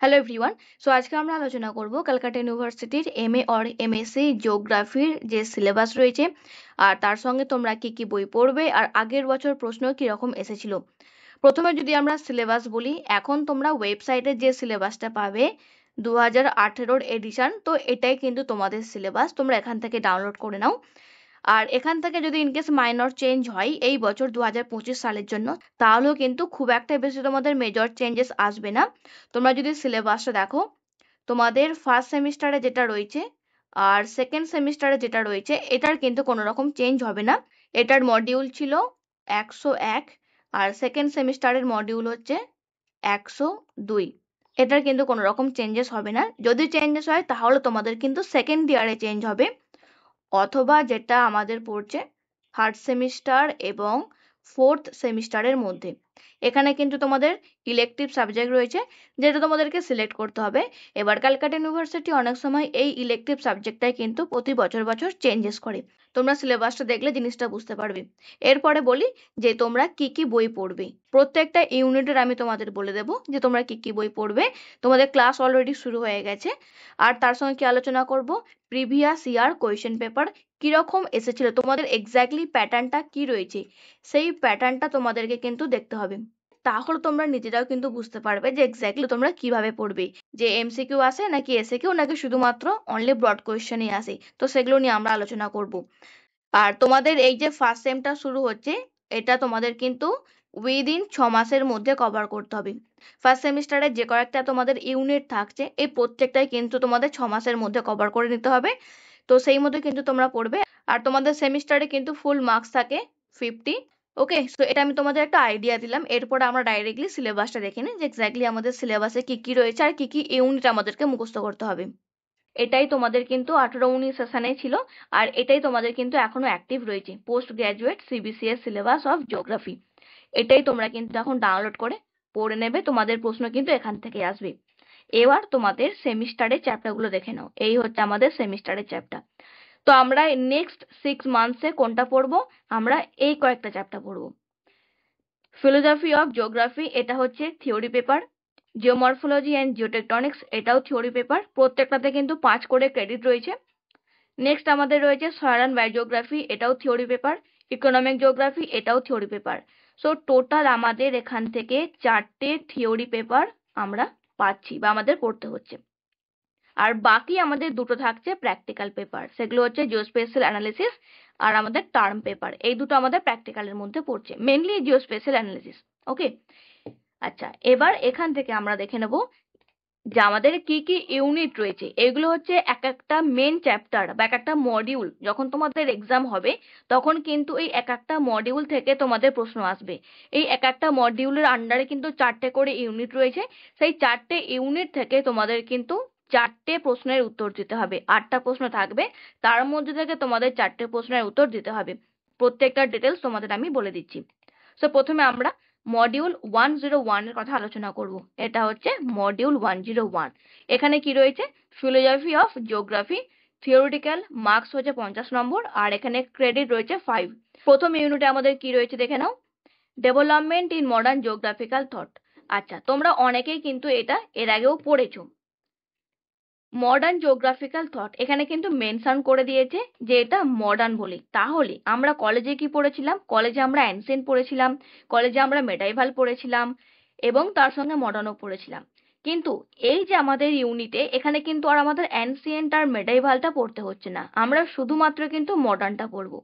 Hello everyone. So আজকে আমরা আলোচনা করব ক্যালকাটা ইউনিভার্সিটির এমএ অর এমএসসি জিওগ্রাফির যে সিলেবাস রয়েছে আর তার সঙ্গে তোমরা কি কি বই পড়বে আর আগের বছর প্রশ্ন কিরকম এসেছিল। প্রথমে যদি আমরা সিলেবাস বলি, এখন তোমরা ওয়েবসাইটে যে সিলেবাসটা পাবে 2018-র এডিশন, তো এটাই কিন্তু তোমাদের সিলেবাস, তোমরা এখান থেকে ডাউনলোড করে নাও। আর এখান থেকে যদি ইনকেস মাইনর চেঞ্জ হয় এই বছর 2025 সালের জন্য, তাহলেও কিন্তু খুব একটা বেশি তোমাদের মেজর চেঞ্জেস আসবে না। তোমরা যদি সিলেবাসটা দেখো, তোমাদের ফার্স্ট সেমিস্টারে যেটা রয়েছে আর সেকেন্ড সেমিস্টারে যেটা রয়েছে এটার কিন্তু কোনো রকম চেঞ্জ হবে না। এটার মডিউল ছিল 101 আর সেকেন্ড সেমিস্টারের মডিউল হচ্ছে 102। এটার কিন্তু কোনো রকম চেঞ্জেস হবে না। যদি চেঞ্জেস হয় তাহলে তোমাদের কিন্তু সেকেন্ড ইয়ারে চেঞ্জ হবে, অথবা যেটা আমাদের পড়ছে থার্ড সেমিস্টার এবং ফোর্থ সেমিস্টারের মধ্যে। এখানে কিন্তু তোমাদের ইলেকটিভ সাবজেক্ট রয়েছে যেটা তোমাদেরকে সিলেক্ট করতে হবে। এবার ক্যালকাটা ইউনিভার্সিটি অনেক সময় এই ইলেকটিভ সাবজেক্টটাই কিন্তু প্রতি বছর বছর চেঞ্জেস করে। তোমরা সিলেবাসটা দেখলে জিনিসটা বুঝতে পারবে। এরপরে বলি যে তোমরা কি কি বই পড়বে। প্রত্যেকটা ইউনিটের আমি তোমাদের বলে দেবো যে তোমরা কি কি বই পড়বে। তোমাদের ক্লাস অলরেডি শুরু হয়ে গেছে। আর তার সঙ্গে কি আলোচনা করব, প্রিভিয়াস ইয়ার কোয়েশ্চেন পেপার কিরকম এসেছিল, তোমাদের এক্স্যাক্টলি প্যাটার্নটা কি রয়েছে সেই প্যাটার্নটা তোমাদেরকে কিন্তু দেখতে হবে। তাহলে তোমরা নিজেরাও কিন্তু বুঝতে পারবে যে এক্স্যাক্টলি তোমরা কিভাবে পড়বে, যে এমসিকিউ আসে নাকি এসএকিউ নাকি শুধুমাত্র অনলি ব্রড কোয়েশ্চেনই আসে। তো সেগুলো নিয়ে আমরা আলোচনা করব। আর তোমাদের এই যে ফার্স্ট সেমটা শুরু হচ্ছে, এটা তোমাদের কিন্তু উইদিন 6 মাসের মধ্যে কভার করতে হবে। ফার্স্ট সেমিস্টারে যে কয়েকটা তোমাদের ইউনিট থাকছে এই প্রত্যেকটাই কিন্তু তোমাদের 6 মাসের মধ্যে কভার করে নিতে হবে। তো সেই মধ্যে কিন্তু তোমরা পড়বে। আর তোমাদের সেমিস্টারে কিন্তু ফুল মার্কস থাকে 50। ওকে, সো এটা আমি তোমাদের একটা আইডিয়া দিলাম। এরপরে আমরা ডাইরেক্টলি সিলেবাসটা দেখে নিই যে এক্স্যাক্টলি আমাদের সিলেবাসে কি কি রয়েছে আর কি কি ইউনিট আমাদেরকে মুখস্থ করতে হবে। এটাই তোমাদের কিন্তু 18-19 সেশনে ছিল আর এটাই তোমাদের কিন্তু এখনো অ্যাক্টিভ রয়েছে, post graduate CBCS syllabus of geography. এটাই তোমরা কিন্তু এখন ডাউনলোড করে পড়ে নেবে, তোমাদের প্রশ্ন কিন্তু এখান থেকে আসবে। এবার তোমাদের সেমিস্টারের চ্যাপ্টারগুলো দেখে নাও। এই হচ্ছে আমাদের সেমিস্টারের চ্যাপ্টার। তো আমরা নেক্সট 6 মান্থসে কোনটা পড়বো, আমরা এই কয়েকটা চ্যাপ্টার পড়বো। ফিলোসফি অফ জিওগ্রাফি, এটা হচ্ছে থিওরি পেপার। জিওমরফোলজি অ্যান্ড জিওটেকটনিক্স, এটাও থিওরি পেপার। প্রত্যেকটাতে কিন্তু 5 করে ক্রেডিট রয়েছে। নেক্সট আমাদের রয়েছে সয়েল অ্যান্ড বায়োজিওগ্রাফি, এটাও থিওরি পেপার। ইকোনমিক জিওগ্রাফি, এটাও থিওরি পেপার। সো টোটাল আমাদের এখান থেকে 4টে থিওরি পেপার আমরা পাচ্ছি বা আমাদের পড়তে হচ্ছে। আর বাকি আমাদের দুটো থাকছে প্র্যাকটিক্যাল পেপার, সেগুলো হচ্ছে জিওস্পেশাল অ্যানালিসিস আর আমাদের টার্ম পেপার। এই দুটো আমাদের প্র্যাকটিক্যালের মধ্যে পড়ছে, মেনলি জিওস্পেশাল অ্যানালিসিস। ওকে, আচ্ছা এবার এখান থেকে আমরা দেখে নেব যে আমাদের কি কি ইউনিট রয়েছে। এগুলো হচ্ছে এক একটা মেন চ্যাপ্টার বা এক একটা মডিউল। যখন তোমাদের এক্সাম হবে তখন কিন্তু এই এক একটা মডিউল থেকে তোমাদের প্রশ্ন আসবে। এই এক একটা মডিউলের আন্ডারে কিন্তু 4টে করে ইউনিট রয়েছে। সেই 4টে ইউনিট থেকে তোমাদের কিন্তু 4টে প্রশ্নের উত্তর দিতে হবে। 8টা প্রশ্ন থাকবে, তার মধ্যে থেকে তোমাদের 4টে প্রশ্নের উত্তর দিতে হবে। প্রত্যেকটা ডিটেলস তোমাদের আমি বলে দিচ্ছি। সো প্রথমে আমরা মডিউল 101 এর কথা আলোচনা করব। এটা হচ্ছে মডিউল 101। এখানে কি রয়েছে, philosophy of geography. Theoretical marks হচ্ছে 50 নম্বর আর এখানে ক্রেডিট রয়েছে 5। প্রথম ইউনিটে আমাদের কি রয়েছে দেখে নাও, development in modern geographical thought. আচ্ছা, তোমরা অনেকেই কিন্তু এটা এর আগেও পড়েছো। মডার্ন জিওগ্রাফিক্যাল থট এখানে কিন্তু মেনশন করে দিয়েছে যে এটা মডার্ন বলে। তাহলে আমরা কলেজে কি পড়েছিলাম, কলেজে আমরা অ্যানসিয়েন্ট পড়েছিলাম, কলেজে আমরা মেডাইভাল পড়েছিলাম এবং তার সঙ্গে মডার্নও পড়েছিলাম। কিন্তু এই যে আমাদের ইউনিটে এখানে কিন্তু আর আমাদের অ্যানসিয়েন্ট আর মেডাইভালটা পড়তে হচ্ছে না, আমরা শুধুমাত্র কিন্তু মডার্নটা পড়বো।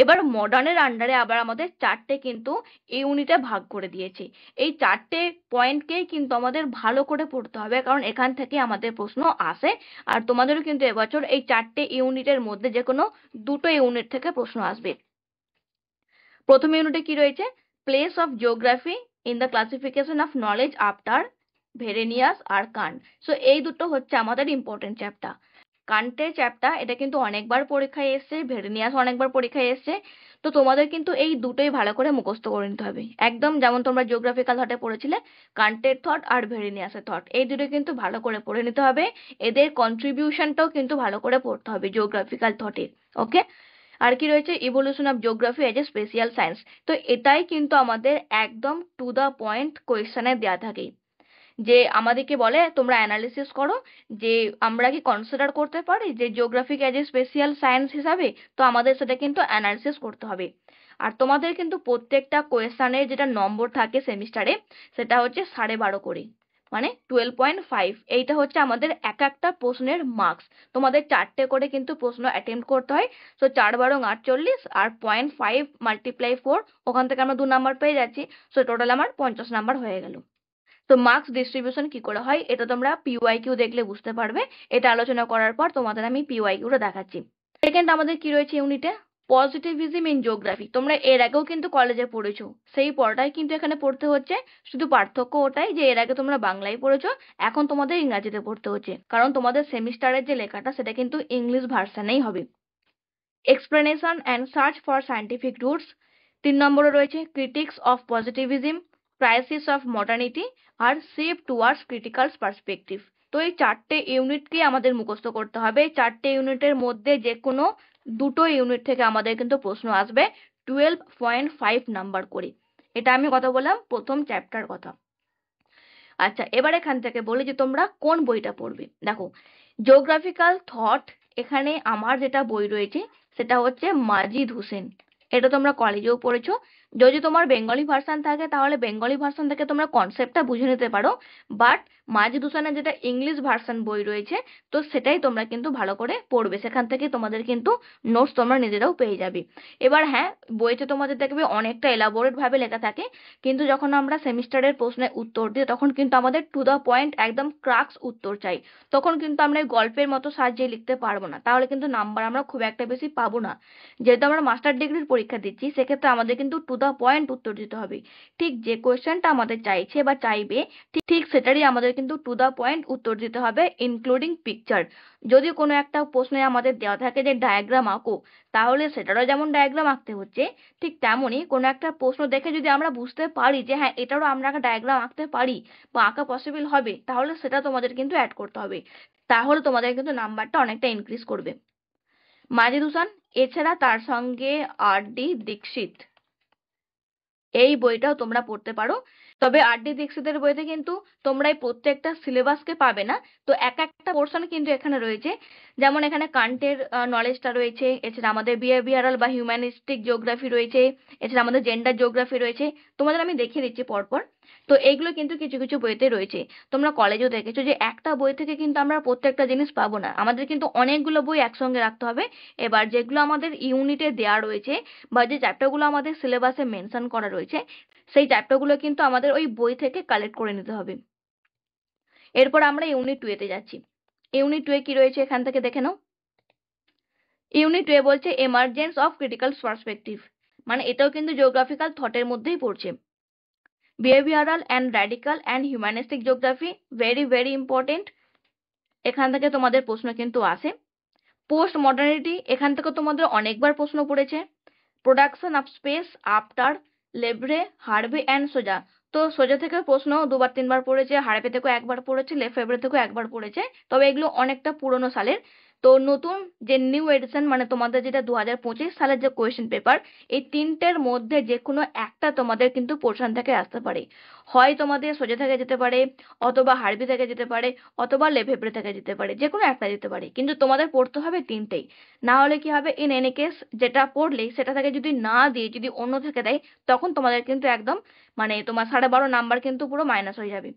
এবার মডার্নের আন্ডারে আবার আমাদের 4টে কিন্তু ইউনিটে ভাগ করে দিয়েছে। এই 4টে পয়েন্টকেই কিন্তু আমাদের ভালো করে পড়তে হবে, কারণ এখান থেকে আমাদের প্রশ্ন আসে। আর তোমাদেরও কিন্তু এবছর এই 4টে ইউনিটের মধ্যে যে কোনো দুটো ইউনিট থেকে প্রশ্ন আসবে। প্রথম ইউনিটে কি রয়েছে, place of geography in the classification of knowledge after Varenius আর কান্ট। সো এই দুটো হচ্ছে আমাদের ইম্পর্টেন্ট চ্যাপ্টার। কান্টের চ্যাপ্টার এটা কিন্তু অনেকবার পরীক্ষায় এসছে, ভেরেনিয়াস অনেকবার পরীক্ষায় এসছে। তো তোমাদের কিন্তু এই দুটোই ভালো করে মুখস্থ করে নিতে হবে, একদম যেমন তোমরা জিওগ্রাফিক্যাল থটে পড়েছিলে কান্টের থট আর ভেরেনিয়াসের থট, এই দুটো কিন্তু ভালো করে পড়ে নিতে হবে। এদের কন্ট্রিবিউশনটাও কিন্তু ভালো করে পড়তে হবে জিওগ্রাফিক্যাল থটে। ওকে, আর কি রয়েছে, evolution of geography as a special science. তো এটাই কিন্তু আমাদের একদম টু দা পয়েন্ট কোয়েশ্চেনে দেওয়া থাকে যে আমাদেরকে বলে তোমরা অ্যানালিসিস করো যে আমরা কি কনসিডার করতে পারি যে geographic as a special science হিসাবে। তো আমাদের সেটা কিন্তু অ্যানালিসিস করতে হবে। আর তোমাদের কিন্তু প্রত্যেকটা কোয়েশ্চানের যেটা নম্বর থাকে সেমিস্টারে, সেটা হচ্ছে 12.5 করে, মানে 12.5। এইটা হচ্ছে আমাদের এক একটা প্রশ্নের মার্কস। তোমাদের 4টে করে কিন্তু প্রশ্ন অ্যাটেম্প্ট করতে হয়। তো 4 × 48 আর 0.5 মাল্টিপ্লাই 4, ওখান থেকে আমরা 2 নাম্বার পেয়ে যাচ্ছি। সো টোটাল আমার 50 নাম্বার হয়ে গেল। তো মার্কস ডিস্ট্রিবিউশন কি করে হয় এটা তোমরা পিওয়াইকিউ দেখলে বুঝতে পারবে। এটা আলোচনা করার পর তোমাদের আমি পিওয়াইকিউটা দেখাচ্ছি। সেকেন্ড আমাদের কি রয়েছে ইউনিটে, পজিটিভিজম ইন জিওগ্রাফি। তোমরা এর আগেও কিন্তু কলেজে পড়েছো, সেই পড়াটাই কিন্তু এখানে পড়তে হচ্ছে। শুধু পার্থক্য ওটাই যে এর আগে তোমরা বাংলায় পড়েছো, এখন তোমাদের ইংরাজিতে পড়তে হচ্ছে, কারণ তোমাদের সেমিস্টারের যে লেখাটা সেটা কিন্তু ইংলিশ ভার্সানেই হবে। Explanation and search for scientific roots. 3 নম্বরে রয়েছে critics of positivism, crisis of modernity, আর শিফট টুয়ার্ডস ক্রিটিক্যাল পার্সপেক্টিভ। তো এই 4টে ইউনিটকে আমাদের মুখস্থ করতে হবে। 4টে ইউনিটের মধ্যে যে কোনো 2টো ইউনিট থেকে আমাদের কিন্তু প্রশ্ন আসবে 12.5 নাম্বার করে। এটা আমি কথা বললাম প্রথম চ্যাপ্টার কথা। আচ্ছা, এবার এখান থেকে বলি যে তোমরা কোন বইটা পড়বে। দেখো, জিওগ্রাফিক্যাল থট, এখানে আমার যেটা বই রয়েছে সেটা হচ্ছে মাজিদ হোসেন। এটা তোমরা কলেজেও পড়েছো। যদি তোমার বেঙ্গলি ভার্সন থাকে তাহলে বেঙ্গলি ভার্সন থেকে তোমরা কনসেপ্টটা বুঝে নিতে পারো। বাট মাজিদ হোসেনের যেটা ইংলিশ ভার্সন বই রয়েছে, তো সেটাই তোমরা কিন্তু ভালো করে পড়বে। সেখান থেকে তোমাদের কিন্তু নোটস তোমরা নিজেরাও পেয়ে যাবে। এবার হ্যাঁ, বইতে তোমাদের দেখবে অনেকটা এলাবোরেট ভাবে লেখা থাকে, কিন্তু যখন আমরা সেমিস্টারের প্রশ্নের উত্তর দিই তখন কিন্তু আমাদের টু দ্য পয়েন্ট একদম ক্রাক্স উত্তর চাই। তখন কিন্তু আমরা এই গল্পের মতো সাজিয়ে লিখতে পারবো না, তাহলে কিন্তু নাম্বার আমরা খুব একটা বেশি পাবো না। যেহেতু আমরা মাস্টার ডিগ্রির পরীক্ষা দিচ্ছি, সেক্ষেত্রে আমাদের কিন্তু টু দ্য পয়েন্ট উত্তর দিতে হবে। ঠিক যে কোয়েশ্চেনটা আমাদের চাইছে বা চাইবে, ঠিক সেটারই আমাদের কিন্তু টু দ্য পয়েন্ট উত্তর দিতে হবে, ইনক্লুডিং পিকচার। যদি কোনো একটা প্রশ্নে আমাদের দেওয়া থাকে যে ডায়াগ্রাম আঁকো, তাহলে সেটারও যেমন ডায়াগ্রাম আঁকতে হচ্ছে, ঠিক তেমনই কোনো একটা প্রশ্ন দেখে যদি আমরা বুঝতে পারি যে হ্যাঁ এটারও আমরা একটা ডায়াগ্রাম আঁকতে পারি বা আঁকা পসিবল হবে, তাহলে সেটা তোমাদের কিন্তু অ্যাড করতে হবে। তাহলে তোমাদের কিন্তু নাম্বারটা অনেকটা ইনক্রিজ করবে। মাজিদ হোসেন, এছাড়া তার সঙ্গে আর.ডি. দীক্ষিত, এই বইটাও তোমরা পড়তে পারো। তবে আর.ডি. দীক্ষিতের বইতে কিন্তু তোমরা এই প্রত্যেকটা সিলেবাসকে পাবে না। তো এক একটা পোর্শন কিন্তু এখানে রয়েছে। যেমন এখানে কান্টের নলেজটা রয়েছে, এছাড়া আমাদের বিহেভিয়ারাল বা হিউম্যানিস্টিক জিওগ্রাফি রয়েছে, এছাড়া আমাদের জেন্ডার জিওগ্রাফি রয়েছে। তোমাদের আমি দেখিয়ে দিচ্ছি পরপর। তো এইগুলো কিন্তু কিছু কিছু বইতে রয়েছে। তোমরা কলেজেও দেখেছো যে একটা বই থেকে কিন্তু আমরা প্রত্যেকটা জিনিস পাবো না, আমাদের কিন্তু অনেকগুলো বই একসঙ্গে রাখতে হবে। এবার যেগুলো আমাদের ইউনিটে দেওয়া রয়েছে বা যে চ্যাপ্টারগুলো আমাদের সিলেবাসে মেনশন করা রয়েছে, সেই চ্যাপ্টারগুলো কিন্তু আমাদের ওই বই থেকে কালেক্ট করে নিতে হবে। এরপর আমরা ইউনিট 2 তে যাচ্ছি। ইউনিট 2 এ কি রয়েছে এখান থেকে দেখে নাও। ইউনিট 2 এ বলছে এমার্জেন্স অফ ক্রিটিক্যাল পার্সপেক্টিভ, মানে এটাও কিন্তু জিওগ্রাফিক্যাল থটের মধ্যেই পড়ছে। Behavioural and radical and humanistic geography, very very important. এখান থেকে তোমাদের প্রশ্ন কিন্তু আসে। পোস্ট মডার্নিটি, এখান থেকে তোমাদের অনেকবার প্রশ্ন পড়েছে। প্রোডাকশন অফ স্পেস আফটার লেভরে, হার্ভে অ্যান্ড সোজা। তো সোজা থেকে প্রশ্ন 2-3 বার পড়েছে, হার্ভে থেকেও একবার পড়েছে, লেফেব্রে থেকেও একবার পড়েছে। তবে এগুলো অনেকটা পুরোনো সালের। তো নতুন যে নিউ এডিশন, মানে তোমাদের যেটা 2025 সালের যে কোয়েশ্চেন পেপার, এই তিনটের মধ্যে যে কোনো একটা তোমাদের কিন্তু পোর্শন থেকে আসতে পারে। হয় তোমাদের সোজা থেকে যেতে পারে, অথবা হার্ভে থেকে যেতে পারে, অথবা লেফেব্রে থেকে যেতে পারে, যে কোনো একটা যেতে পারে, কিন্তু তোমাদের পড়তে হবে তিনটেই। না হলে কি হবে, ইন এনি কেস যেটা পড়লে সেটা থেকে যদি না দিয়ে যদি অন্য থেকে দেয়, তখন তোমাদের কিন্তু একদম মানে তোমার 12.5 নাম্বার কিন্তু পুরো মাইনাস হয়ে যাবে।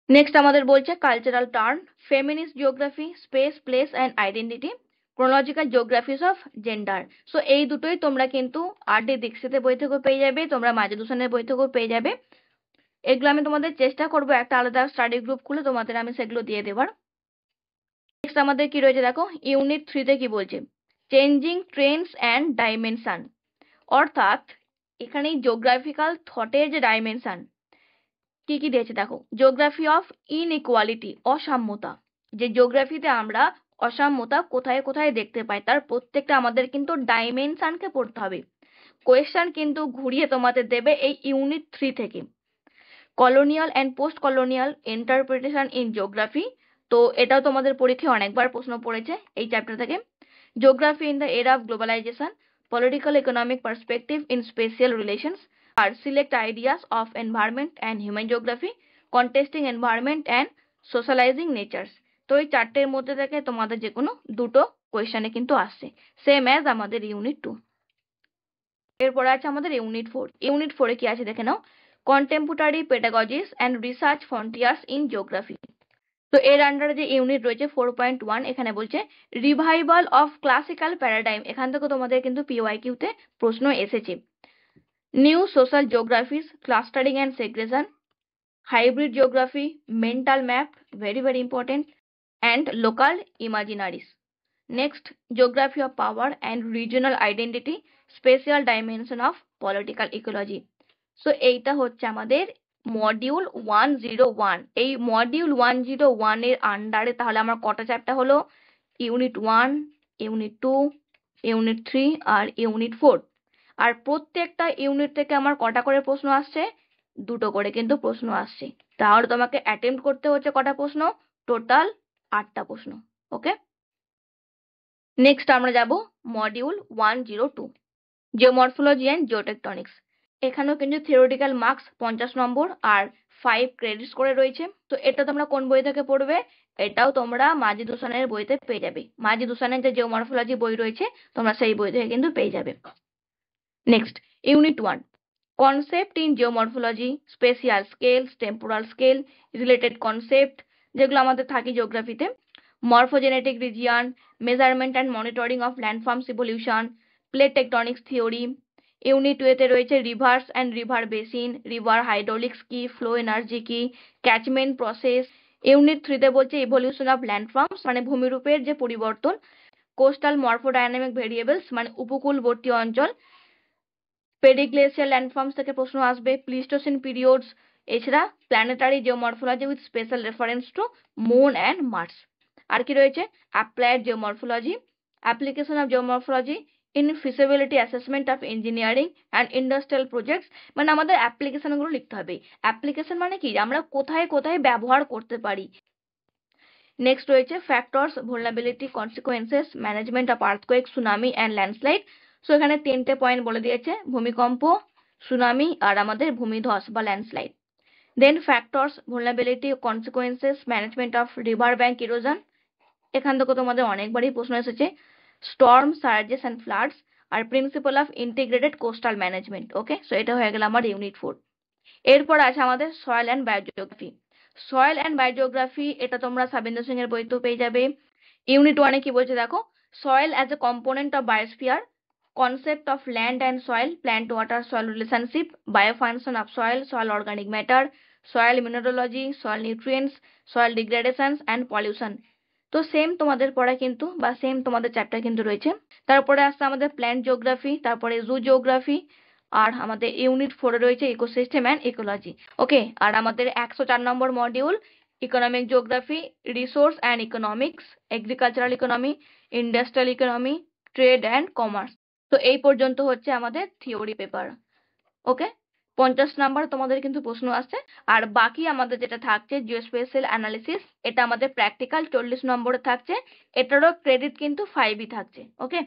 নেক্সট আমাদের বলছে cultural turn, feminist geography, space place and identity, chronological geographies of gender. So এই দুটোই তোমরা কিন্তু আর.ডি. দীক্ষিতের বই থেকেও পেয়ে যাবে, তোমরা মাজিদ হোসেনের বই থেকেও পেয়ে যাবে। এগুলো আমি তোমাদের চেষ্টা করবো একটা আলাদা স্টাডি গ্রুপ খুলে তোমাদের আমি সেগুলো দিয়ে দেবার। নেক্সট আমাদের কি রয়েছে দেখো, ইউনিট 3 তে কি বলছে, চেঞ্জিং ট্রেন্ডস অ্যান্ড ডাইমেনশন। অর্থাৎ এখানে জিওগ্রাফিক্যাল থটের যে ডাইমেনশন কি কি দিয়েছে দেখো, জিওগ্রাফি অফ ইনইকুয়ালিটি, অসাম্যতা। যে জিওগ্রাফিতে আমরা অসাম্যতা কোথায় কোথায় দেখতে পাই তার প্রত্যেকটা আমাদের কিন্তু ডাইমেনশনকে পড়তে হবে। কোয়েশ্চেন কিন্তু ঘুরিয়ে তোমাদের দেবে এই ইউনিট 3 থেকে। Colonial and post colonial interpretation in geography, তো এটাও তোমাদের পরীক্ষায় অনেকবার প্রশ্ন পড়েছে এই চ্যাপ্টার থেকে। Geography in the era of globalization, political economic perspective in spatial relations, আর select ideas of environment and human geography, contesting environment and socializing natures. তো এই চারটের মধ্যে থেকে তোমাদের যে কোনো দুটো কোয়েশ্চেনে কিন্তু আসছে, সেম অ্যাজ আমাদের ইউনিট 2। এরপরে আছে আমাদের ইউনিট 4। ইউনিট 4 এ কি আছে দেখে নাও, contemporary pedagogies and research frontiers in geography. তো এর আন্ডারে যে ইউনিট রয়েছে 4.1, এখানে বলছে রিভাইভাল অফ ক্লাসিক্যাল প্যারাডাইম। এখান থেকে তোমাদের কিন্তু PYQ তে প্রশ্ন এসেছে। New social geographies, clustering and segregation, hybrid geography, mental map, very very important, and local imaginaries. Next, geography of power and regional identity, special dimension of political ecology. So এইটা হচ্ছে আমাদের মডিউল 101। এই module 101 এর আন্ডারে তাহলে আমার কটা chapter হলো, ইউনিট 1, ইউনিট 2, ইউনিট 3 আর ইউনিট 4। আর প্রত্যেকটা ইউনিট থেকে আমার কটা করে প্রশ্ন আসছে, দুটো করে কিন্তু প্রশ্ন আসছে। তাহলে তোমাকে অ্যাটেম্প্ট করতে হচ্ছে কটা প্রশ্ন, টোটাল 8টা প্রশ্ন। ওকে, নেক্সট আমরা যাব মডিউল 102, জিওমরফোলজি অ্যান্ড জিওটেকটনিক্স। এখানেও কিন্তু থিওরিটিক্যাল মার্কস 50 নম্বর আর 5 ক্রেডিটস করে রয়েছে। তো এটা তোমরা কোন বই থেকে পড়বে, এটাও তোমরা মাজিদ হোসেনের বইতে পেয়ে যাবে। মাজিদ হোসেনের যে জিওমরফোলজি বই রয়েছে তোমরা সেই বই থেকে কিন্তু পেয়ে যাবে। Next, unit 1, concept in geomorphology, spatial scales, temporal scale, related concept যেগুলো আমাদের থাকে জিওগ্রাফিতে, morphogenetic region, measurement and monitoring of landforms evolution, plate tectonics theory. Unit 2 তে রয়েছে rivers and river basin, river hydraulics কি, ফ্লো এনার্জি কি, catchment process. Unit 3 তে বলছে ইভলিউশন অফ ল্যান্ডফর্মস মানে ভূমিরূপের যে পরিবর্তন, কোস্টাল মরফোডাইনামিক ভেরিয়েবলস মানে উপকূলবর্তী অঞ্চল, পেডিগ্লেসিয়াল ল্যান্ডফর্মস থেকে প্রশ্ন আসবে, প্লিস্টোসিন পিরিয়ডস, এছাড়া planetary geomorphology with special reference to moon and Mars. আর কি রয়েছে, applied geomorphology, application of geomorphology in feasibility assessment of engineering and industrial projects. মানে আমাদের অ্যাপ্লিকেশন গুলো লিখতে হবে। অ্যাপ্লিকেশন মানে কি, আমরা কোথায় কোথায় ব্যবহার করতে পারি। নেক্সট রয়েছে factors, vulnerability, consequences, management of earthquake, tsunami and landslide. So এখানে 3টে পয়েন্ট বলে দিয়েছে, ভূমিকম্প, সুনামি আর আমাদের ভূমিধস বা landslide. Then factors, vulnerability, consequences, management of river bank erosion. এখান থেকে তোমাদের অনেকবারই প্রশ্ন এসেছে, স্টর্ম, সার্জেস অ্যান্ড ফ্লাডস আর principal of integrated coastal management. Okay, so এটা হয়ে গেল আমার ইউনিট 4। এরপর আছে আমাদের soil and biogeography. Soil and biogeography এটা তোমরা সাবিন্দর সিং এর বইতেও পেয়ে যাবে। ইউনিট 1 এ কি বলছে দেখো, soil as a component of biosphere, concept of land and soil, plant water soil relationship, biofunction of soil, soil organic matter, soil mineralogy, soil nutrients, soil degradation and pollution. তো same তোমাদের পড়া কিন্তু বা same তোমাদের chapter কিন্তু রয়েছে। তারপরে আসছে আমাদের প্ল্যান্ট জিওগ্রাফি, তারপরে জু জিওগ্রাফি, আর আমাদের ইউনিট 4 এ রয়েছে ইকোসিস্টেম অ্যান্ড ইকোলজি। ওকে, আর আমাদের 104 নম্বর module economic geography, resource and economics, agricultural economy, industrial economy, trade and commerce. তো এই পর্যন্ত হচ্ছে আমাদের থিওরি পেপার। ওকে, 50 নাম্বার তোমাদের কিন্তু প্রশ্ন আসছে। আর বাকি আমাদের যেটা থাকছে জিওস্পেশাল অ্যানালিসিস, এটা আমাদের প্র্যাকটিক্যাল 40 নম্বরে থাকছে, এটারও ক্রেডিট কিন্তু 5ই থাকছে। ওকে,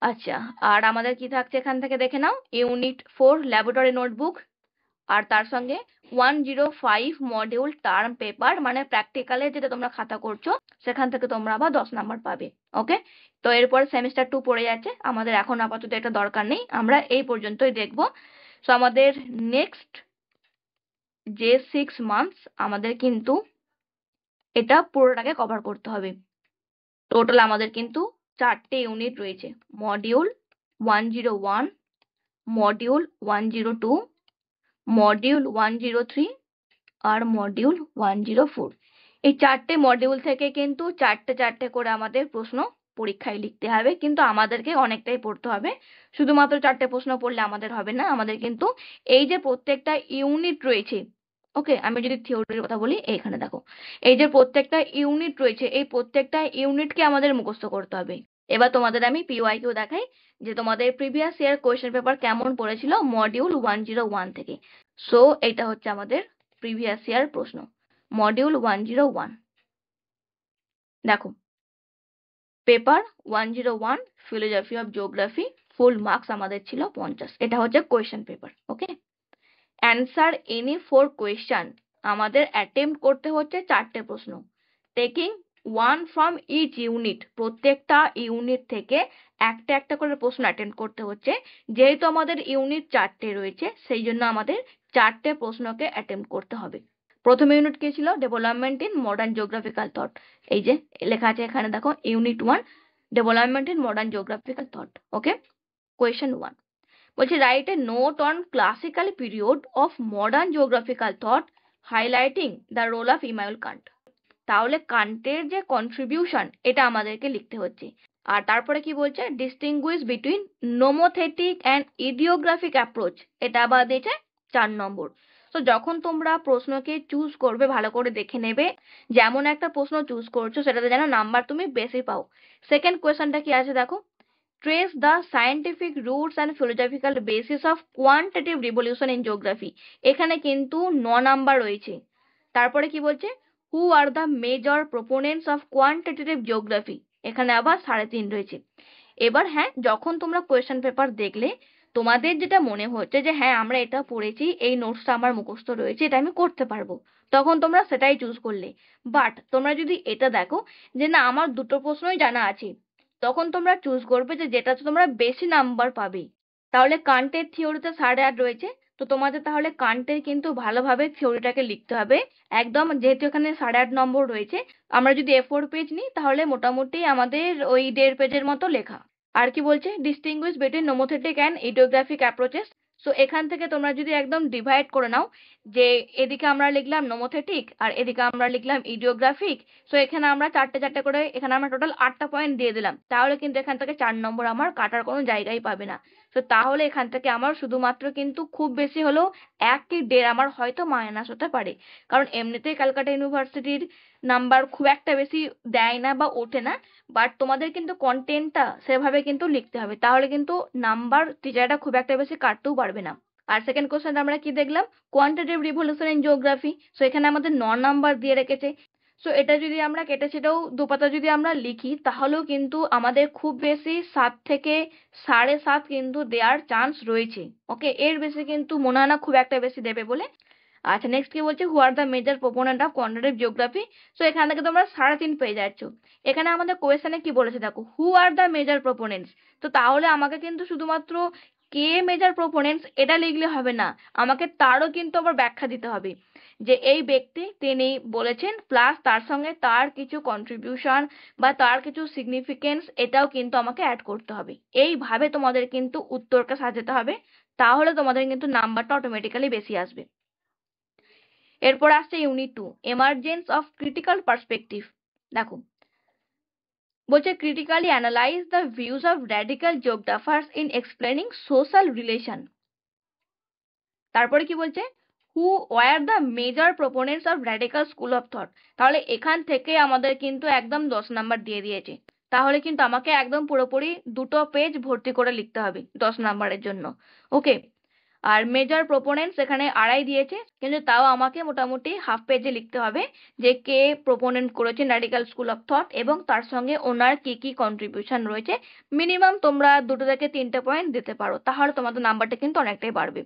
আচ্ছা, আর আমাদের কি থাকছে এখান থেকে দেখে নাও, ইউনিট 4 ল্যাবরেটরি নোটবুক, আর তার সঙ্গে 105 মডিউল টার্ম পেপার মানে প্র্যাকটিক্যালে যেটা তোমরা খাতা করছো সেখান থেকে তোমরা আবার 10 নাম্বার পাবে। ওকে, তো এরপর সেমিস্টার 2 পড়ে যাচ্ছে, আমাদের এখন আপাতত এটা দরকার নেই, আমরা এই পর্যন্তই দেখবো। সো আমাদের নেক্সট যে 6 মান্থস আমাদের কিন্তু এটা পুরোটাকে কভার করতে হবে। টোটাল আমাদের কিন্তু 4টে ইউনিট রয়েছে, মডিউল 101, মডিউল 102, মডিউল 103 আর মডিউল 104। এই 4টে মডিউল থেকে কিন্তু 4টে করে আমাদের প্রশ্ন পরীক্ষায় লিখতে হবে, কিন্তু আমাদেরকে অনেকটাই পড়তে হবে। শুধুমাত্র 4টে প্রশ্ন পড়লে আমাদের হবে না, আমাদের কিন্তু এই যে প্রত্যেকটা ইউনিট রয়েছে, ওকে, আমি যদি থিওরির কথা বলি, এইখানে দেখো এই যে প্রত্যেকটা ইউনিট রয়েছে, এই প্রত্যেকটা ইউনিটকে আমাদের মুখস্থ করতে হবে। এবার তোমাদের আমি PYQ দেখাই যে তোমাদের প্রিভিয়াস ইয়ার কোয়েশ্চেন পেপার কেমন পড়েছিল মডিউল 101 থেকে। সো এটা হচ্ছে আমাদের প্রিভিয়াস ইয়ার প্রশ্ন, মডিউল 101। দেখো, paper 101 philosophy of geography, full marks আমাদের ছিল 50। এটা হচ্ছে কোয়েশ্চেন পেপার। ওকে, অ্যান্সার এনি 4 কোয়েশ্চেন আমাদের অ্যাটেম্প্ট করতে হচ্ছে 4টে প্রশ্ন, টেকিং 1 ফ্রম ইচ ইউনিট, প্রত্যেকটা ইউনিট থেকে একটা একটা করে প্রশ্ন অ্যাটেন্ড করতে হচ্ছে। যেহেতু আমাদের ইউনিট 4টে রয়েছে, সেই জন্য আমাদের 4টে প্রশ্নকে অ্যাটেম্প্ট করতে হবে। প্রথম ইউনিট কি ছিল? Development in modern geographical thought. এই যে লেখা আছে এখানে দেখো, unit 1 development in modern geographical thought. Okay, question 1 বলছে write a note on classical period of modern geographical thought highlighting the role of Immanuel Kant. তাহলে কান্টের যে কন্ট্রিবিউশন এটা আমাদেরকে লিখতে হচ্ছে। আর তারপরে কি বলছে? Distinguish between nomothetic and ইডিওগ্রাফিক approach, এটা আবার দিয়েছে 4 নম্বর। তো যখন তোমরা প্রশ্নকে চুজ করবে ভালো করে দেখে নেবে, যেমন একটা প্রশ্ন চুজ করছো সেটাতে যেন নাম্বার তুমি বেশি পাও। সেকেন্ড কোয়েশ্চনটা কি আছে দেখো, trace the scientific roots and philosophical basis of quantitative revolution in geography, এখানে কিন্তু 9 নাম্বার রয়েছে। তারপরে কি বলছে? Who are the major proponents of quantitative geography, এখানে আবার 3.5 রয়েছে। এবার হ্যাঁ, যখন তোমরা কোয়েশ্চেন পেপার দেখলে তোমাদের যেটা মনে হচ্ছে যে হ্যাঁ আমরা এটা পড়েছি, এই নোটসটা আমার মুখস্থ রয়েছে, এটা আমি করতে পারবো, তখন তোমরা সেটাই চুজ করলে। বাট তোমরা যদি এটা দেখো যে না আমার দুটো প্রশ্নই জানা আছে, তখন তোমরা চুজ করবে যে যেটাতে তোমরা বেশি নাম্বার পাবে। তাহলে কান্টের থিওরিতে 8.5 রয়েছে, তো তোমাদের তাহলে কান্টের কিন্তু ভালোভাবে থিওরিটাকে লিখতে হবে একদম। যেহেতু এখানে 8.5 নম্বর রয়েছে, আমরা যদি A4 পেজ নিই তাহলে মোটামুটি আমাদের ওই 1.5 পেজের মতো লেখা। আর কি বলছে? Distinguish between nomothetic and idiographic approaches. So এখান থেকে তোমরা যদি একদম ডিভাইড করে নাও যে এদিকে আমরা লিখলাম নোমোথেটিক আর এদিকে আমরা লিখলাম ইডিওগ্রাফিক, সো এখানে আমরা 4টে 4টে করে, এখানে আমরা টোটাল 8টা পয়েন্ট দিয়ে দিলাম, তাহলে কিন্তু এখান থেকে 4 নম্বর আমার কাটার কোনো জায়গাই পাবে না। তো তাহলে এখান থেকে আমার শুধুমাত্র কিন্তু খুব বেশি হলেও 1 কি 1.5 আমার হয়তো মাইনাস হতে পারে, কারণ এমনিতেই ক্যালকাটা ইউনিভার্সিটির নাম্বার খুব একটা বেশি দেয় না বা ওঠে না। বাট তোমাদের কিন্তু কন্টেন্টটা সেভাবে কিন্তু লিখতে হবে, তাহলে কিন্তু নাম্বার টিচারটা খুব একটা বেশি কাটতেও পারবে না। আর সেকেন্ড কোশ্চেন আমরা কি দেখলাম? Quantitative revolution in geography. So এখানে আমাদের 9 নাম্বার দিয়ে রেখেছে। সো এটা যদি আমরা কেটে সেটাও দুপাতা যদি আমরা লিখি, তাহলেও কিন্তু আমাদের খুব বেশি 7 থেকে 7.5 কিন্তু দেওয়ার চান্স রয়েছে। ওকে, এর বেশি কিন্তু মনে হয় না খুব একটা বেশি দেবে বলে। আচ্ছা, নেক্সট কি বলছে? Who are the major proponent of quantitative geography. So এখান থেকে তোমরা 3.5 পেয়ে যাচ্ছ। এখানে আমাদের কোয়েশ্চেনে কি বলেছে দেখো, হু আর দ্য মেজর প্রোপোনেন্টস। তো তাহলে আমাকে কিন্তু শুধুমাত্র কে মেজর প্রোপোনেন্টস এটা লিখলে হবে না, আমাকে তারও কিন্তু আবার ব্যাখ্যা দিতে হবে যে এই ব্যক্তি তিনি বলেছেন, প্লাস তার সঙ্গে তার কিছু কন্ট্রিবিউশন বা তার কিছু সিগনিফিকেন্স, এটাও কিন্তু আমাকে অ্যাড করতে হবে। এইভাবে তোমাদের কিন্তু উত্তরটা সাজাতে হবে, তাহলে তোমাদের কিন্তু নাম্বারটা অটোমেটিক্যালি বেশি আসবে। এরপর আসছে unit 2 emergence of critical perspective. দেখো বলছে critically analyse the views of radical geographers in explaining social relation. তারপরে কি বলছে? Who were the major proponents of radical school of thought. তাহলে এখান থেকে আমাদের কিন্তু একদম 10 নাম্বার দিয়ে দিয়েছে, তাহলে কিন্তু আমাকে একদম পুরোপুরি 2টো পেজ ভর্তি করে লিখতে হবে 10 নাম্বারের জন্য। ওকে, আর মেজর প্রোপোনেন্টস এখানে 2.5 দিয়েছে, কিন্তু তাও আমাকে মোটামুটি হাফ পেজে লিখতে হবে যে কে প্রোপোনেন্ট করেছেন র্যাডিক্যাল স্কুল অফ থট এবং তার সঙ্গে ওনার কি কি কন্ট্রিবিউশন রয়েছে। মিনিমাম তোমরা 2 থেকে 3টে পয়েন্ট দিতে পারো, তাহলে তোমাদের নাম্বারটা কিন্তু অনেকটাই বাড়বে।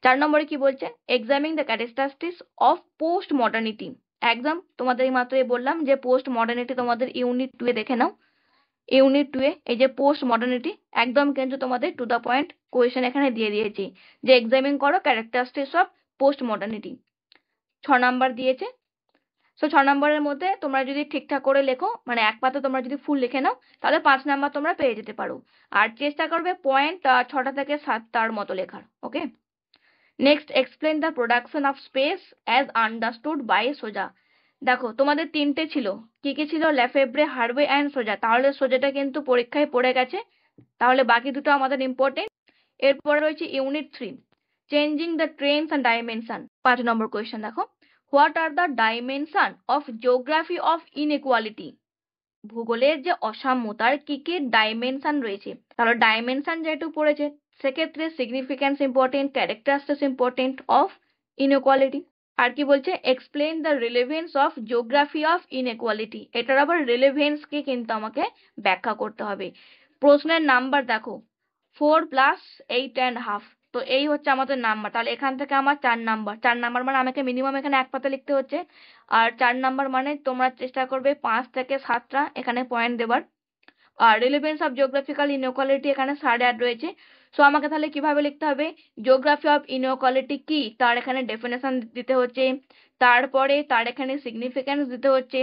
4 নম্বরে কি বলছে? Examine the characteristics of post modernity. একদম তোমাদের মাত্রই বললাম যে পোস্ট মডার্নিটি তোমাদের ইউনিট 2 এ দেখে নাও। ইউনিট 2 এ এই যে পোস্ট মডার্নিটি, একদম কিন্তু তোমাদের টু দা পয়েন্ট কোয়েশ্চেন এখানে দিয়ে দিয়েছি যে এক্সামিন করো characteristics of post modernity. 6 number দিয়েছে। সো 6 নম্বরের মধ্যে তোমরা যদি ঠিকঠাক করে লেখো, মানে এক পাতা তোমরা যদি ফুল লিখে নাও, তাহলে 5 নাম্বার তোমরা পেয়ে যেতে পারো। আর চেষ্টা করবে পয়েন্ট 6টা থেকে 7টার মতো লেখার। Okay, next explain the production of space as understood by Soja. দেখো তোমাদের 3টে ছিল, কি কি ছিল? লেফেব্রে, হার্ভে অ্যান্ড সোজা। তাহলে সোজাটা কিন্তু পরীক্ষায় পড়ে গেছে, তাহলে বাকি দুটো আমাদের ইম্পর্টেন্ট। এরপরে রয়েছে unit 3 changing the trends and dimension. 5 নম্বর কোয়েশ্চেন দেখো, what are the dimension of geography of inequality. ভূগোলের যে অসাম্যতার কি কি ডাইমেনশন রয়েছে, তাহলে ডাইমেনশন যেহেতু পড়েছে সেক্ষেত্রে significance important, characteristics important of inequality. আর কি বলছে? Explain the relevance of geography of inequality. এটার আবার রিলেভেন্স কে কিন্তু আমাকে ব্যাখ্যা করতে হবে। প্রশ্নের নাম্বার দেখো 4 + 8.5, তো এই হচ্ছে আমাদের নাম্বার। তাহলে এখান থেকে আমার 4 নাম্বার মানে আমাকে মিনিমাম এখানে এক পাতা লিখতে হচ্ছে। আর 4 নাম্বার মানে তোমরা চেষ্টা করবে 5 থেকে 7টা এখানে পয়েন্ট দেবার। আর রিলেভেন্স অফ জিওগ্রাফিক্যাল ইনইকুয়ালিটি এখানে 8.5 রয়েছে। সো আমাকে তাহলে কিভাবে লিখতে হবে, জিওগ্রাফি অফ ইনইকুয়ালিটি কি তার এখানে ডেফিনেশন দিতে হচ্ছে, তারপরে তার এখানে সিগনিফিকেন্স দিতে হচ্ছে,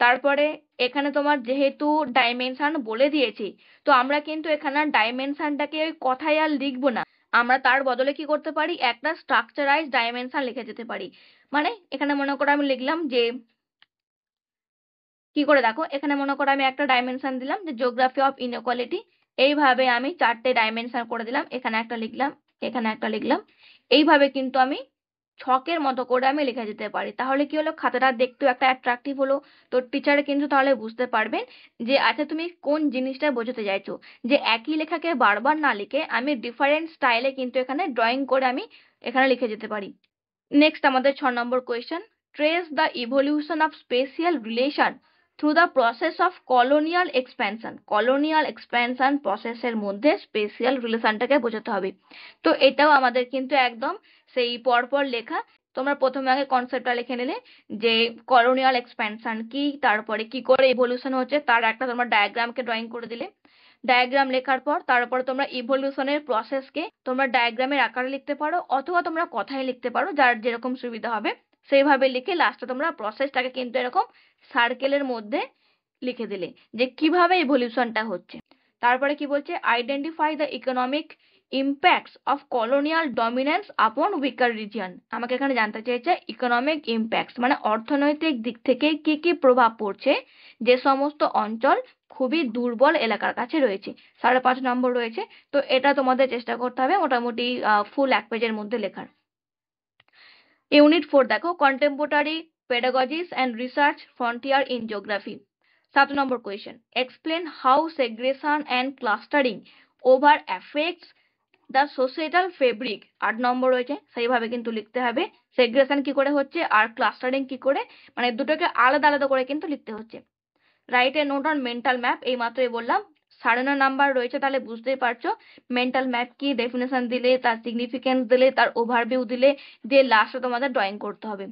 তারপরে এখানে তোমার যেহেতু ডাইমেনশন বলে দিয়েছি, তো আমরা কিন্তু এখানে ডাইমেনশনটাকে ওই কথায় আর লিখবো না, আমরা তার বদলে কি করতে পারি, একটা স্ট্রাকচারাইজ ডাইমেনশন লিখে যেতে পারি। মানে এখানে মনে করো আমি লিখলাম যে, কি করে দেখো, এখানে মনে করো আমি একটা ডাইমেনশন দিলাম যে জিওগ্রাফি অফ ইনইকুয়ালিটি, এইভাবে আমি 4টে ডাইমেনশন করে দিলাম, এখানে একটা লিখলাম, এখানে একটা লিখলাম, এইভাবে কিন্তু আমি ছকের মতো করে আমি লিখে যেতে পারি। তাহলে কি হলো, খাতাটা দেখতেও একটা অ্যাট্রাকটিভ হলো। তো টিচার কিন্তু তাহলে বুঝতে পারবেন যে আচ্ছা তুমি কোন জিনিসটা বোঝাতে চাইছো, যে একই লেখাকে বারবার না লিখে আমি ডিফারেন্ট স্টাইলে কিন্তু এখানে ড্রয়িং করে আমি এখানে লিখে যেতে পারি। নেক্সট আমাদের 6 নম্বর question, trace the evolution of spatial relation through the process of colonial expansion. Colonial expansion প্রসেসের মধ্যে স্পেশিয়াল রিলেশনটাকে বোঝাতে হবে। তো এটাও আমাদের কিন্তু একদম সেই পরপর লেখা। তোমরা প্রথমে আগে কনসেপ্টটা লিখে নিলে যে কলোনিয়াল এক্সপ্যানশন কি, তারপরে কি করে ইভলিউশন হচ্ছে তার একটা তোমরা ডায়াগ্রামকে ড্রয়িং করে দিলে। ডায়াগ্রাম লেখার পর তারপরে তোমরা ইভলিউশনের প্রসেসকে তোমরা ডায়াগ্রামের আকারে লিখতে পারো, অথবা তোমরা কথায় লিখতে পারো, যার যেরকম সুবিধা হবে সেইভাবে লিখে লাস্টে তোমরা প্রসেসটাকে কিন্তু এরকম সার্কেলের মধ্যে লিখে দিলে যে কিভাবে ইভলিউশনটা হচ্ছে। তারপরে কি বলছে, identify the economic impacts of colonial dominance আপন উইকার রিজিয়ন। আমাকে এখানে জানতে চেয়েছে ইকোনমিক ইম্প্যাক্টস মানে অর্থনৈতিক দিক থেকে কি কি প্রভাব পড়ছে যে সমস্ত অঞ্চল খুবই দুর্বল এলাকার কাছে রয়েছে। 5.5 নম্বর রয়েছে। তো এটা তোমাদের চেষ্টা করতে হবে মোটামুটি ফুল 1 পেজের মধ্যে লেখার। ইউনিট 4 দেখো, contemporary pedagogies and research frontier in geography. 7 নম্বর question, explain how segregation and clustering over affects the societal fabric. 8 নম্বর রয়েছে, সেইভাবে কিন্তু লিখতে হবে সেগ্রেশন কি করে হচ্ছে আর ক্লাস্টারিং কি করে, মানে দুটোকে আলাদা আলাদা করে কিন্তু লিখতে হচ্ছে। Right a note on mental map, এই মাত্রই বললাম 9.5 নাম্বার রয়েছে, তাহলে বুঝতেই পারছো মেন্টাল ম্যাপ কি, ডেফিনেশন দিলে, তার সিগনিফিকেন্স দিলে, তার ওভারভিউ দিলে, দিয়ে লাস্টে তোমাদের ড্রয়িং করতে হবে।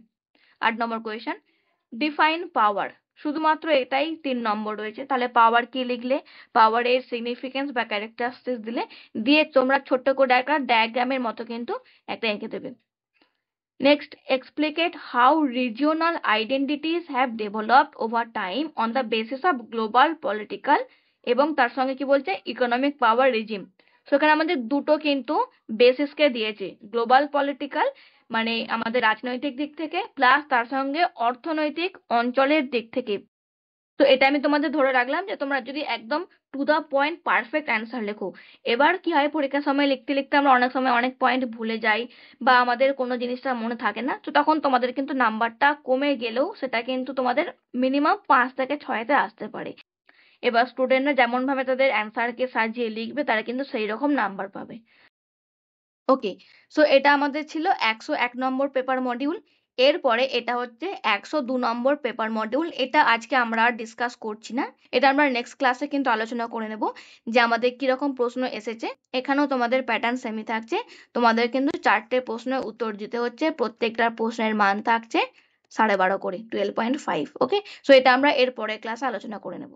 8 নম্বর কোয়েশ্চেন, ডিফাইন পাওয়ার, শুধুমাত্র এটাই 3 নম্বর রয়েছে, তাহলে পাওয়ার কি লিখলে, পাওয়ারের সিগনিফিকেন্স বা ক্যারেক্টারিস্টিক্স দিলে, দিয়ে তোমরা ছোট্ট করে একটা ডায়াগ্রামের মতো কিন্তু একটা এঁকে দেবে। Next, explicate how regional identities have developed over time on the basis of global political এবং তার সঙ্গে কি বলছে ইকোনমিক পাওয়ার রেজিম। সেখানে আমাদের দুটো কিন্তু বেসিসকে দিয়েছে, গ্লোবাল পলিটিক্যাল মানে আমাদের রাজনৈতিক দিক থেকে, প্লাস তার সঙ্গে অর্থনৈতিক অঞ্চলের দিক থেকে। তো এটা আমি তোমাদের ধরে রাখলাম যে তোমরা যদি একদম to the point perfect answer লেখো। এবার কি হয়, পরীক্ষার সময় লিখতে লিখতে আমরা অনেক সময় অনেক পয়েন্ট ভুলে যাই বা আমাদের কোনো জিনিসটা মনে থাকে না, তো তখন তোমাদের কিন্তু নাম্বারটা কমে গেলেও সেটা কিন্তু তোমাদের মিনিমাম 5 থেকে 6-তে আসতে পারে। এবার স্টুডেন্টরা যেমন ভাবে তাদের অ্যান্সারকে সাজিয়ে লিখবে তারা কিন্তু সেই রকম নাম্বার পাবে। ওকে, সো এটা আমাদের ছিল 101 নম্বর পেপার মডিউল। এরপরে এটা হচ্ছে 102 নম্বর পেপার মডিউল। এটা আজকে আমরা আর ডিসকাস করছি না, এটা আমরা নেক্সট ক্লাসে কিন্তু আলোচনা করে নেব যে আমাদের কিরকম প্রশ্ন এসেছে। এখানেও তোমাদের প্যাটার্ন সেমি থাকছে, তোমাদের কিন্তু 4টে প্রশ্নের উত্তর দিতে হচ্ছে, প্রত্যেকটার প্রশ্নের মান থাকছে 12.5 করে, 12.5। ওকে, সো এটা আমরা এর পরের ক্লাসে আলোচনা করে নেব।